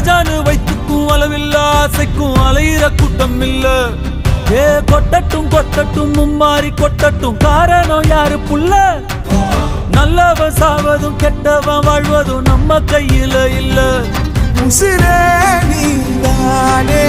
ராஜானு வைத்துக்கும் அளவில்ல ஆசைக்கும் அலையிற கூட்டம் இல்ல. ஏ கொட்டட்டும் கொட்டட்டும் மும்மாறி கொட்டட்டும், காரணம் யாரு புள்ள? நல்லவன் சாவதும் கெட்டவன் வாழ்வதும் நம்ம கையில இல்ல. உசிரே நீதானே